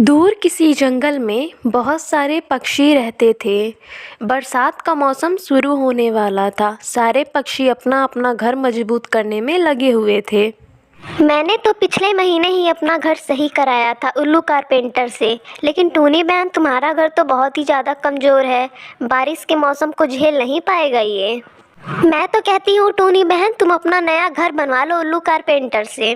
दूर किसी जंगल में बहुत सारे पक्षी रहते थे। बरसात का मौसम शुरू होने वाला था। सारे पक्षी अपना अपना घर मजबूत करने में लगे हुए थे। मैंने तो पिछले महीने ही अपना घर सही कराया था उल्लू कारपेंटर से। लेकिन टूनी बहन, तुम्हारा घर तो बहुत ही ज़्यादा कमज़ोर है। बारिश के मौसम को झेल नहीं पाएगा ये। मैं तो कहती हूँ टूनी बहन, तुम अपना नया घर बनवा लो उल्लू कारपेंटर से।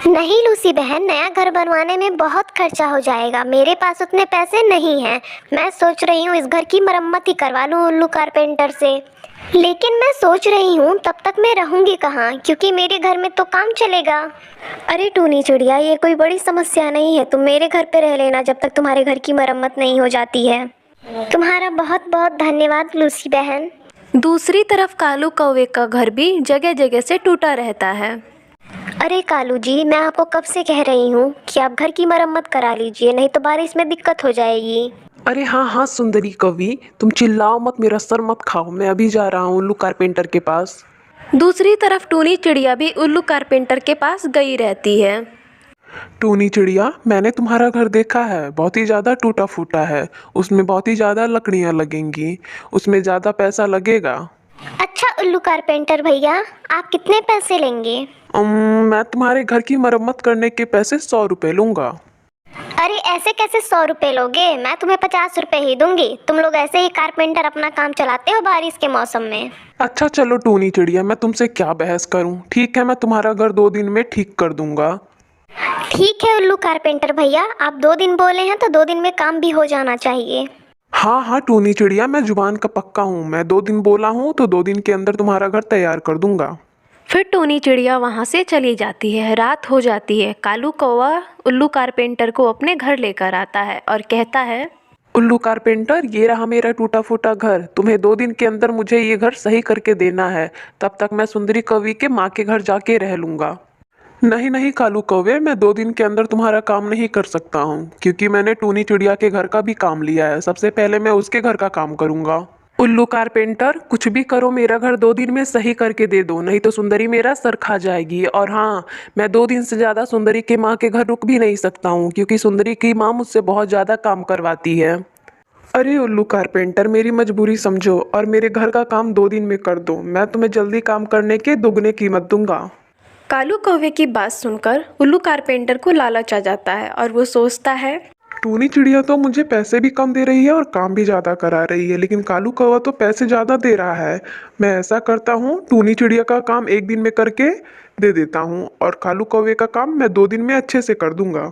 नहीं लूसी बहन, नया घर बनवाने में बहुत खर्चा हो जाएगा। मेरे पास उतने पैसे नहीं हैं। मैं सोच रही हूँ इस घर की मरम्मत ही करवा लूँ उल्लू कारपेंटर से। लेकिन मैं सोच रही हूँ तब तक मैं रहूँगी कहाँ, क्योंकि मेरे घर में तो काम चलेगा। अरे टूनी चिड़िया, ये कोई बड़ी समस्या नहीं है। तुम मेरे घर पे रह लेना जब तक तुम्हारे घर की मरम्मत नहीं हो जाती है। तुम्हारा बहुत बहुत धन्यवाद लूसी बहन। दूसरी तरफ कालू कौवे का घर भी जगह जगह से टूटा रहता है। अरे कालू जी, मैं आपको कब से कह रही हूँ कि आप घर की मरम्मत करा लीजिए, नहीं तो बारिश में दिक्कत हो जाएगी। अरे हाँ हाँ सुंदरी कवि, तुम चिल्लाओ मत, मेरा सर मत खाओ। मैं अभी जा रहा हूँ उल्लू कारपेंटर के पास। दूसरी तरफ टूनी चिड़िया भी उल्लू कारपेंटर के पास गई रहती है। टूनी चिड़िया, मैंने तुम्हारा घर देखा है, बहुत ही ज़्यादा टूटा फूटा है। उसमें बहुत ही ज़्यादा लकड़ियाँ लगेंगी, उसमें ज़्यादा पैसा लगेगा। अच्छा उल्लू कारपेंटर भैया, आप कितने पैसे लेंगे? मैं तुम्हारे घर की मरम्मत करने के पैसे 100 रुपये लूँगा। अरे ऐसे कैसे 100 रुपये लोगे? मैं तुम्हें 50 रुपये ही दूंगी। तुम लोग ऐसे ही कारपेंटर अपना काम चलाते हो बारिश के मौसम में। अच्छा चलो टूनी चिड़िया, मैं तुमसे क्या बहस करूँ। ठीक है, मैं तुम्हारा घर 2 दिन में ठीक कर दूंगा। ठीक है उल्लू कारपेंटर भैया, आप 2 दिन बोले हैं तो 2 दिन में काम भी हो जाना चाहिए। हाँ हाँ टूनी चिड़िया, मैं जुबान का पक्का हूँ। मैं 2 दिन बोला हूँ तो 2 दिन के अंदर तुम्हारा घर तैयार कर दूंगा। फिर टूनी चिड़िया वहाँ से चली जाती है। रात हो जाती है। कालू कौवा उल्लू कारपेंटर को अपने घर लेकर आता है और कहता है, उल्लू कारपेंटर, ये रहा मेरा टूटा फूटा घर। तुम्हें 2 दिन के अंदर मुझे ये घर सही करके देना है। तब तक मैं सुंदरी कवि के माँ के घर जाके रह लूंगा। नहीं नहीं कालू कौवे, मैं 2 दिन के अंदर तुम्हारा काम नहीं कर सकता हूँ, क्योंकि मैंने टूनी चिड़िया के घर का भी काम लिया है। सबसे पहले मैं उसके घर का काम करूंगा। उल्लू कारपेंटर, कुछ भी करो, मेरा घर 2 दिन में सही करके दे दो, नहीं तो सुंदरी मेरा सर खा जाएगी। और हाँ, मैं 2 दिन से ज़्यादा सुंदरी के माँ के घर रुक भी नहीं सकता हूँ, क्योंकि सुंदरी की माँ मुझसे बहुत ज़्यादा काम करवाती है। अरे उल्लू कारपेंटर, मेरी मजबूरी समझो और मेरे घर का काम 2 दिन में कर दो। मैं तुम्हें जल्दी काम करने के दुगने कीमत दूंगा। कालू कौवे की बात सुनकर उल्लू कारपेंटर को लालच आ जाता है और वो सोचता है, टूनी चिड़िया तो मुझे पैसे भी कम दे रही है और काम भी ज़्यादा करा रही है, लेकिन कालू कौवा तो पैसे ज़्यादा दे रहा है। मैं ऐसा करता हूँ, टूनी चिड़िया का काम 1 दिन में करके दे देता हूँ और कालू कौवे का काम मैं 2 दिन में अच्छे से कर दूंगा।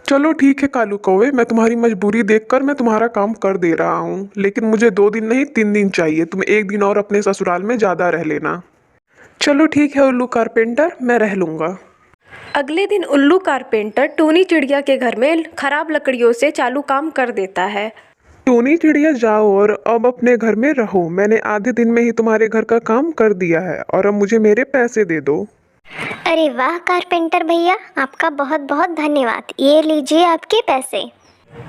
चलो ठीक है कालू कौवे, मैं तुम्हारी मजबूरी देखकर मैं तुम्हारा काम कर दे रहा हूँ, लेकिन मुझे 2 दिन नहीं 3 दिन चाहिए। तुम 1 दिन और अपने ससुराल में ज़्यादा रह लेना। चलो ठीक है उल्लू कारपेंटर, मैं रह लूँगा। अगले दिन उल्लू कारपेंटर टूनी चिड़िया के घर में खराब लकड़ियों से चालू काम कर देता है। टूनी चिड़िया जाओ और अब अपने घर में रहो। मैंने आधे दिन में ही तुम्हारे घर का काम कर दिया है और अब मुझे मेरे पैसे दे दो। अरे वाह कारपेंटर भैया, आपका बहुत बहुत धन्यवाद। ये लीजिए आपके पैसे।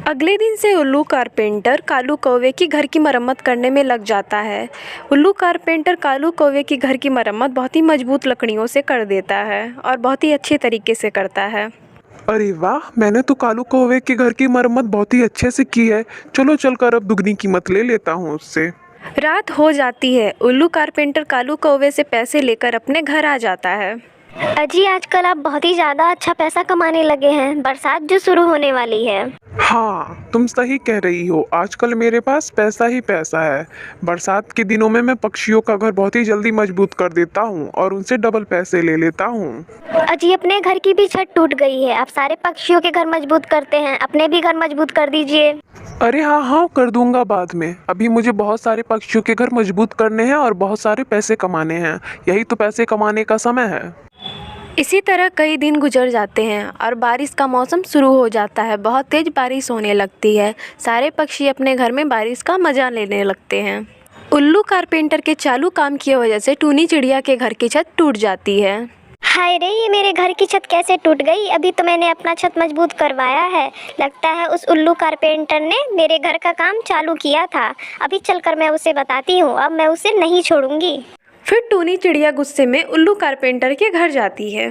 अगले दिन से उल्लू कारपेंटर कालू कौवे की घर की मरम्मत करने में लग जाता है। उल्लू कारपेंटर कालू कौवे की घर की मरम्मत बहुत ही मजबूत लकड़ियों से कर देता है और बहुत ही अच्छे तरीके से करता है। अरे वाह, मैंने तो कालू कौवे के घर की मरम्मत बहुत ही अच्छे से की है। चलो चलकर अब दुगनी कीमत ले लेता हूँ उससे। रात हो जाती है। उल्लू कारपेंटर कालू कौवे से पैसे लेकर अपने घर आ जाता है। अजी, आजकल आप बहुत ही ज़्यादा अच्छा पैसा कमाने लगे हैं। बरसात जो शुरू होने वाली है। हाँ, तुम सही कह रही हो, आजकल मेरे पास पैसा ही पैसा है। बरसात के दिनों में मैं पक्षियों का घर बहुत ही जल्दी मजबूत कर देता हूँ और उनसे डबल पैसे ले लेता हूँ। अजी, अपने घर की भी छत टूट गई है। आप सारे पक्षियों के घर मजबूत करते हैं, अपने भी घर मजबूत कर दीजिए। अरे हाँ हाँ, कर दूंगा बाद में। अभी मुझे बहुत सारे पक्षियों के घर मजबूत करने हैं और बहुत सारे पैसे कमाने हैं। यही तो पैसे कमाने का समय है। इसी तरह कई दिन गुजर जाते हैं और बारिश का मौसम शुरू हो जाता है। बहुत तेज बारिश होने लगती है। सारे पक्षी अपने घर में बारिश का मजा लेने लगते हैं। उल्लू कारपेंटर के चालू काम की वजह से टूनी चिड़िया के घर की छत टूट जाती है। हाय रे, ये मेरे घर की छत कैसे टूट गई? अभी तो मैंने अपना छत मजबूत करवाया है। लगता है उस उल्लू कारपेंटर ने मेरे घर का काम चालू किया था। अभी चलकर मैं उसे बताती हूँ, अब मैं उसे नहीं छोड़ूंगी। फिर टूनी चिड़िया गुस्से में उल्लू कारपेंटर के घर जाती है।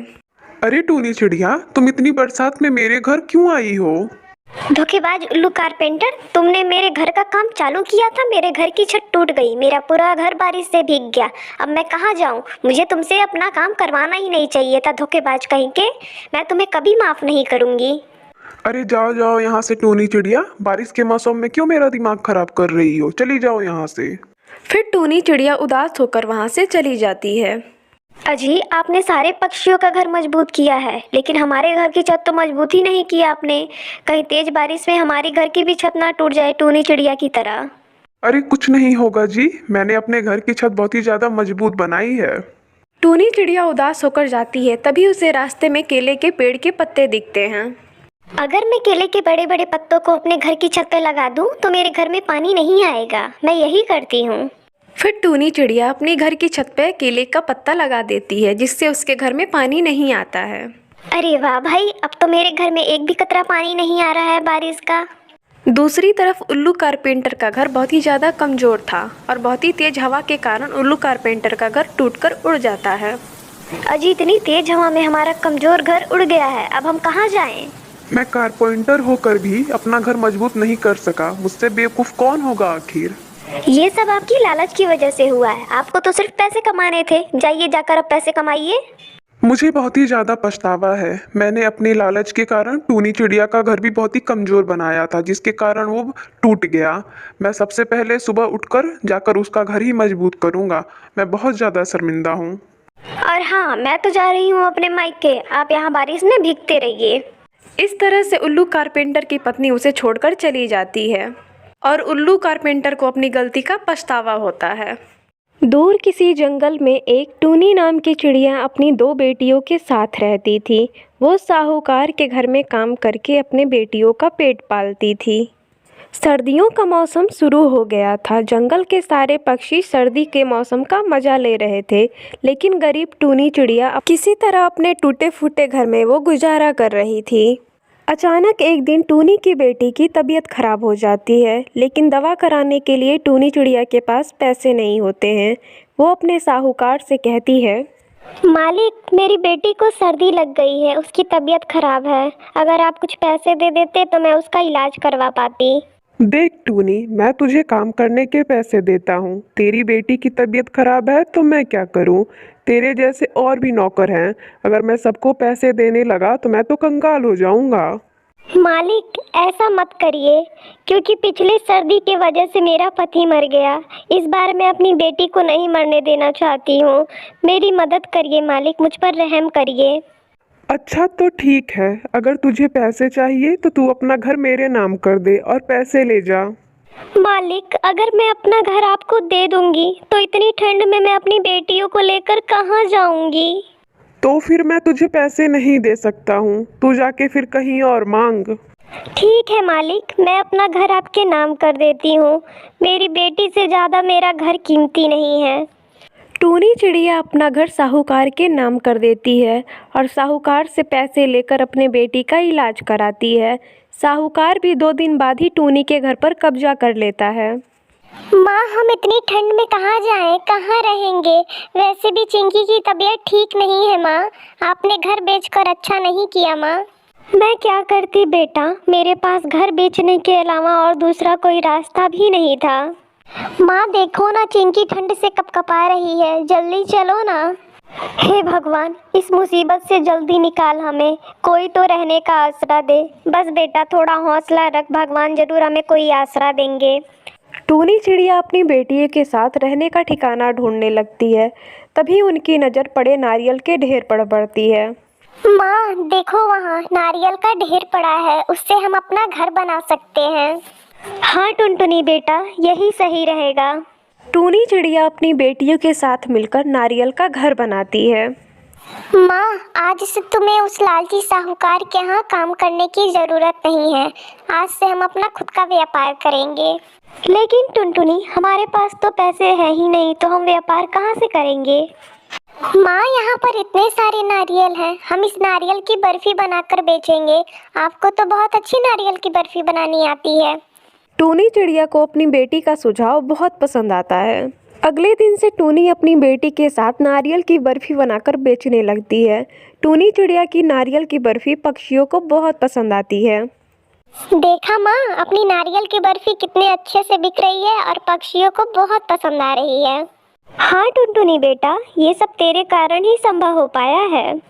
अरे टूनी चिड़िया, तुम इतनी बरसात में मेरे घर क्यों आई हो? धोखेबाज उल्लू कारपेंटर, तुमने मेरे घर का काम चालू किया था, मेरे घर की छत टूट गई, मेरा पूरा घर बारिश से भीग गया। अब मैं कहाँ जाऊँ? मुझे तुमसे अपना काम करवाना ही नहीं चाहिए था, धोखेबाज कहीं के। मैं तुम्हें कभी माफ़ नहीं करूँगी। अरे जाओ जाओ यहाँ से टूनी चिड़िया, बारिश के मौसम में क्यों मेरा दिमाग खराब कर रही हो? चली जाओ यहाँ से। फिर टूनी चिड़िया उदास होकर वहाँ से चली जाती है। अजी, आपने सारे पक्षियों का घर मजबूत किया है, लेकिन हमारे घर की छत तो मजबूत ही नहीं की आपने। कहीं तेज बारिश में हमारी घर की भी छत ना टूट जाए टूनी चिड़िया की तरह। अरे कुछ नहीं होगा जी, मैंने अपने घर की छत बहुत ही ज़्यादा मजबूत बनाई है। टूनी चिड़िया उदास होकर जाती है, तभी उसे रास्ते में केले के पेड़ के पत्ते दिखते हैं। अगर मैं केले के बड़े बड़े पत्तों को अपने घर की छत पर लगा दूं तो मेरे घर में पानी नहीं आएगा। मैं यही करती हूँ। फिर टूनी चिड़िया अपने घर की छत पर केले का पत्ता लगा देती है, जिससे उसके घर में पानी नहीं आता है। अरे वाह भाई, अब तो मेरे घर में एक भी कतरा पानी नहीं आ रहा है बारिश का। दूसरी तरफ उल्लू कारपेंटर का घर बहुत ही ज़्यादा कमज़ोर था और बहुत ही तेज़ हवा के कारण उल्लू कारपेंटर का घर टूटकर उड़ जाता है। अजी, इतनी तेज हवा में हमारा कमजोर घर उड़ गया है, अब हम कहाँ जाएं? मैं कारपेंटर होकर भी अपना घर मजबूत नहीं कर सका, मुझसे बेवकूफ़ कौन होगा आखिर? ये सब आपकी लालच की वजह से हुआ है। आपको तो सिर्फ पैसे कमाने थे, जाइए जाकर अब पैसे कमाइए। मुझे बहुत ही ज़्यादा पछतावा है। मैंने अपनी लालच के कारण टूनी चिड़िया का घर भी बहुत ही कमज़ोर बनाया था, जिसके कारण वो टूट गया। मैं सबसे पहले सुबह उठकर जाकर उसका घर ही मजबूत करूँगा। मैं बहुत ज़्यादा शर्मिंदा हूँ। और हाँ, मैं तो जा रही हूँ अपने मायके, आप यहाँ बारिश में भीगते रहिए। इस तरह से उल्लू कारपेंटर की पत्नी उसे छोड़कर चली जाती है और उल्लू कारपेंटर को अपनी गलती का पछतावा होता है। दूर किसी जंगल में एक टूनी नाम की चिड़िया अपनी दो बेटियों के साथ रहती थी। वो साहूकार के घर में काम करके अपने बेटियों का पेट पालती थी। सर्दियों का मौसम शुरू हो गया था। जंगल के सारे पक्षी सर्दी के मौसम का मज़ा ले रहे थे, लेकिन गरीब टूनी चिड़िया किसी तरह अपने टूटे फूटे घर में वो गुजारा कर रही थी। अचानक एक दिन टूनी की बेटी की तबीयत खराब हो जाती है, लेकिन दवा कराने के लिए टूनी चिड़िया के पास पैसे नहीं होते हैं। वो अपने साहूकार से कहती है, मालिक, मेरी बेटी को सर्दी लग गई है, उसकी तबीयत खराब है। अगर आप कुछ पैसे दे देते तो मैं उसका इलाज करवा पाती। देख टूनी, मैं तुझे काम करने के पैसे देता हूँ। तेरी बेटी की तबीयत खराब है तो मैं क्या करूँ? तेरे जैसे और भी नौकर हैं। अगर मैं सबको पैसे देने लगा तो मैं तो कंगाल हो जाऊंगा। मालिक, ऐसा मत करिए, क्योंकि पिछली सर्दी की वजह से मेरा पति मर गया। इस बार मैं अपनी बेटी को नहीं मरने देना चाहती हूँ। मेरी मदद करिए मालिक, मुझ पर रहम करिए। अच्छा तो ठीक है, अगर तुझे पैसे चाहिए तो तू अपना घर मेरे नाम कर दे और पैसे ले जा। मालिक, अगर मैं अपना घर आपको दे दूंगी तो इतनी ठंड में मैं अपनी बेटियों को लेकर कहाँ जाऊंगी? तो फिर मैं तुझे पैसे नहीं दे सकता हूँ, तू जाके फिर कहीं और मांग। ठीक है मालिक, मैं अपना घर आपके नाम कर देती हूँ। मेरी बेटी से ज़्यादा मेरा घर कीमती नहीं है। टूनी चिड़िया अपना घर साहूकार के नाम कर देती है और साहूकार से पैसे लेकर अपने बेटी का इलाज कराती है। साहूकार भी 2 दिन बाद ही टूनी के घर पर कब्जा कर लेता है। माँ, हम इतनी ठंड में कहाँ जाएं, कहाँ रहेंगे? वैसे भी चिंकी की तबीयत ठीक नहीं है माँ। आपने घर बेचकर अच्छा नहीं किया माँ। मैं क्या करती बेटा, मेरे पास घर बेचने के अलावा और दूसरा कोई रास्ता भी नहीं था। माँ देखो ना, चिंकी ठंड से कपकपा रही है, जल्दी चलो ना। हे भगवान, इस मुसीबत से जल्दी निकाल हमें, कोई तो रहने का आसरा दे। बस बेटा, थोड़ा हौसला रख, भगवान जरूर हमें कोई आसरा देंगे। टूनी चिड़िया अपनी बेटी के साथ रहने का ठिकाना ढूंढने लगती है। तभी उनकी नज़र पड़े नारियल के ढेर पर पड़ती है। माँ देखो, वहाँ नारियल का ढेर पड़ा है, उससे हम अपना घर बना सकते हैं। हाँ टुनटुनी बेटा, यही सही रहेगा। टूनी चिड़िया अपनी बेटियों के साथ मिलकर नारियल का घर बनाती है। माँ, आज से तुम्हें उस लालची साहूकार के यहाँ काम करने की ज़रूरत नहीं है। आज से हम अपना खुद का व्यापार करेंगे। लेकिन टुनटुनी, हमारे पास तो पैसे है ही नहीं, तो हम व्यापार कहाँ से करेंगे? माँ, यहाँ पर इतने सारे नारियल हैं, हम इस नारियल की बर्फी बनाकर बेचेंगे। आपको तो बहुत अच्छी नारियल की बर्फी बनानी आती है। टूनी चिड़िया को अपनी बेटी का सुझाव बहुत पसंद आता है। अगले दिन से टूनी अपनी बेटी के साथ नारियल की बर्फी बनाकर बेचने लगती है। टूनी चिड़िया की नारियल की बर्फी पक्षियों को बहुत पसंद आती है। देखा माँ, अपनी नारियल की बर्फी कितने अच्छे से बिक रही है और पक्षियों को बहुत पसंद आ रही है। हाँ टुनटुनी बेटा, ये सब तेरे कारण ही संभव हो पाया है।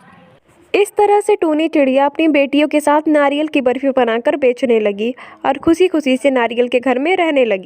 इस तरह से टूनी चिड़िया अपनी बेटियों के साथ नारियल की बर्फी बनाकर बेचने लगी और खुशी खुशी से नारियल के घर में रहने लगी।